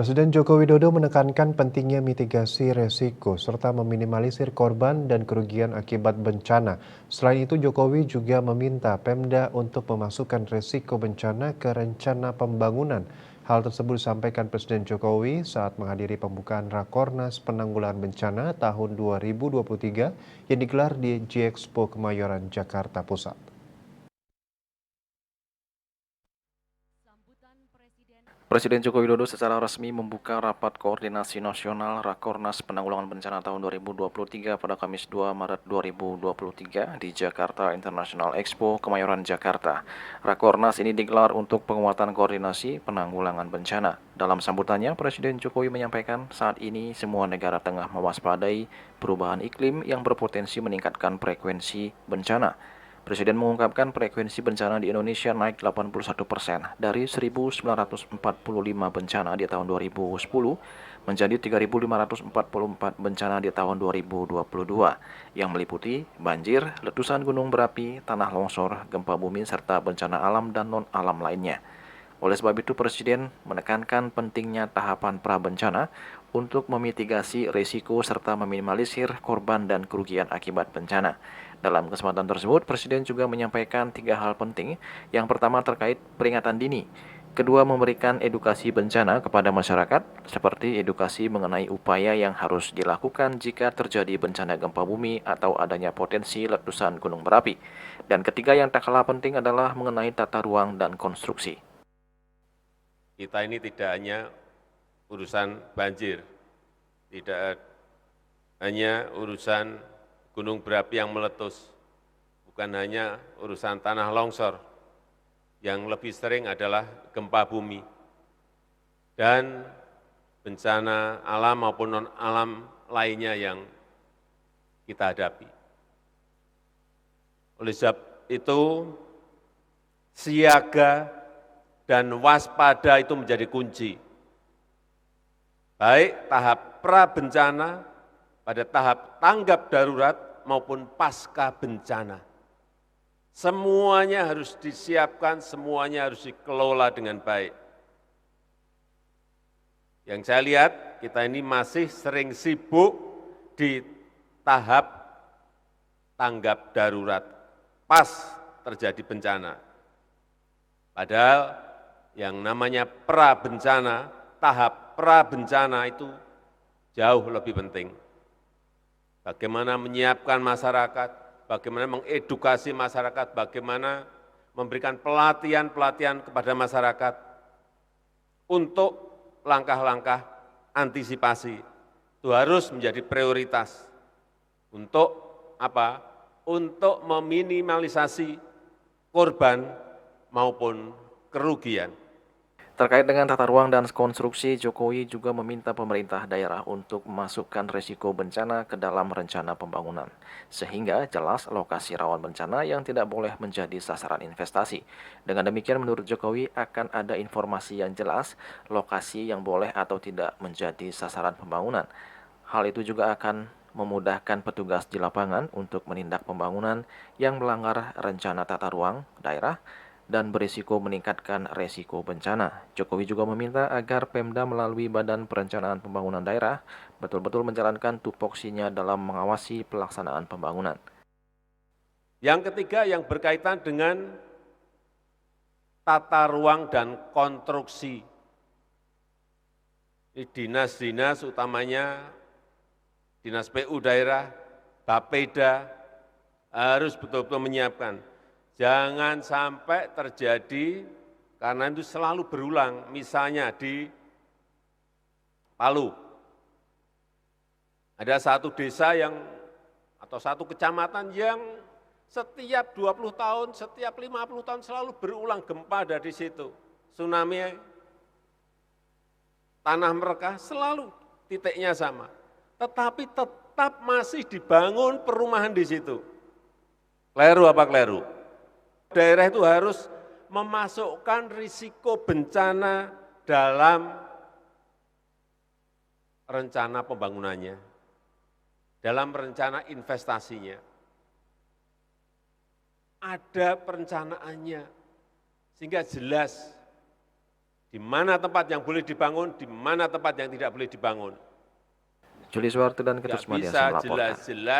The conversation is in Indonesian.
Presiden Joko Widodo menekankan pentingnya mitigasi resiko serta meminimalisir korban dan kerugian akibat bencana. Selain itu, Jokowi juga meminta Pemda untuk memasukkan resiko bencana ke rencana pembangunan. Hal tersebut disampaikan Presiden Jokowi saat menghadiri pembukaan Rakornas Penanggulangan Bencana tahun 2023 yang digelar di G-Expo Kemayoran, Jakarta Pusat. Presiden Joko Widodo secara resmi membuka Rapat Koordinasi Nasional Rakornas Penanggulangan Bencana tahun 2023 pada Kamis 2 Maret 2023 di Jakarta International Expo, Kemayoran, Jakarta. Rakornas ini digelar untuk penguatan koordinasi penanggulangan bencana. Dalam sambutannya, Presiden Jokowi menyampaikan saat ini semua negara tengah mewaspadai perubahan iklim yang berpotensi meningkatkan frekuensi bencana. Presiden mengungkapkan frekuensi bencana di Indonesia naik 81% dari 1.945 bencana di tahun 2010 menjadi 3.544 bencana di tahun 2022 yang meliputi banjir, letusan gunung berapi, tanah longsor, gempa bumi, serta bencana alam dan non-alam lainnya. Oleh sebab itu, Presiden menekankan pentingnya tahapan prabencana untuk memitigasi risiko serta meminimalisir korban dan kerugian akibat bencana. Dalam kesempatan tersebut, Presiden juga menyampaikan 3 hal penting. Yang pertama terkait peringatan dini. Kedua, memberikan edukasi bencana kepada masyarakat, seperti edukasi mengenai upaya yang harus dilakukan jika terjadi bencana gempa bumi atau adanya potensi letusan gunung berapi. Dan ketiga yang tak kalah penting adalah mengenai tata ruang dan konstruksi. Kita ini tidak hanya urusan banjir, tidak hanya urusan gunung berapi yang meletus, bukan hanya urusan tanah longsor, yang lebih sering adalah gempa bumi, dan bencana alam maupun non-alam lainnya yang kita hadapi. Oleh sebab itu, siaga dan waspada itu menjadi kunci. Baik tahap prabencana, pada tahap tanggap darurat maupun pasca bencana. Semuanya harus disiapkan, semuanya harus dikelola dengan baik. Yang saya lihat, kita ini masih sering sibuk di tahap tanggap darurat, pas terjadi bencana. Padahal yang namanya prabencana, tahap prabencana itu jauh lebih penting. Bagaimana menyiapkan masyarakat, bagaimana mengedukasi masyarakat, bagaimana memberikan pelatihan-pelatihan kepada masyarakat untuk langkah-langkah antisipasi. Itu harus menjadi prioritas. Untuk apa? Untuk meminimalisasi korban maupun kerugian. Terkait dengan tata ruang dan konstruksi, Jokowi juga meminta pemerintah daerah untuk memasukkan risiko bencana ke dalam rencana pembangunan, sehingga jelas lokasi rawan bencana yang tidak boleh menjadi sasaran investasi. Dengan demikian, menurut Jokowi akan ada informasi yang jelas lokasi yang boleh atau tidak menjadi sasaran pembangunan. Hal itu juga akan memudahkan petugas di lapangan untuk menindak pembangunan yang melanggar rencana tata ruang daerah dan berisiko meningkatkan resiko bencana. Jokowi juga meminta agar Pemda melalui Badan Perencanaan Pembangunan Daerah betul-betul menjalankan tupoksinya dalam mengawasi pelaksanaan pembangunan. Yang ketiga yang berkaitan dengan tata ruang dan konstruksi. Ini dinas-dinas utamanya Dinas PU daerah, Bapeda harus betul-betul menyiapkan. Jangan sampai terjadi, karena itu selalu berulang, misalnya di Palu. Ada satu desa atau satu kecamatan yang setiap 20 tahun, setiap 50 tahun selalu berulang gempa dari situ. Tsunami, tanah mereka selalu titiknya sama. Tetapi tetap masih dibangun perumahan di situ. Kleru apa kleru? Daerah itu harus memasukkan risiko bencana dalam rencana pembangunannya, dalam rencana investasinya. Ada perencanaannya, sehingga jelas Di mana tempat yang boleh dibangun, di mana tempat yang tidak boleh dibangun. Juli Suwarto dan Nggak Ketut Sumadiasa bisa melaporkan. jelas-jelas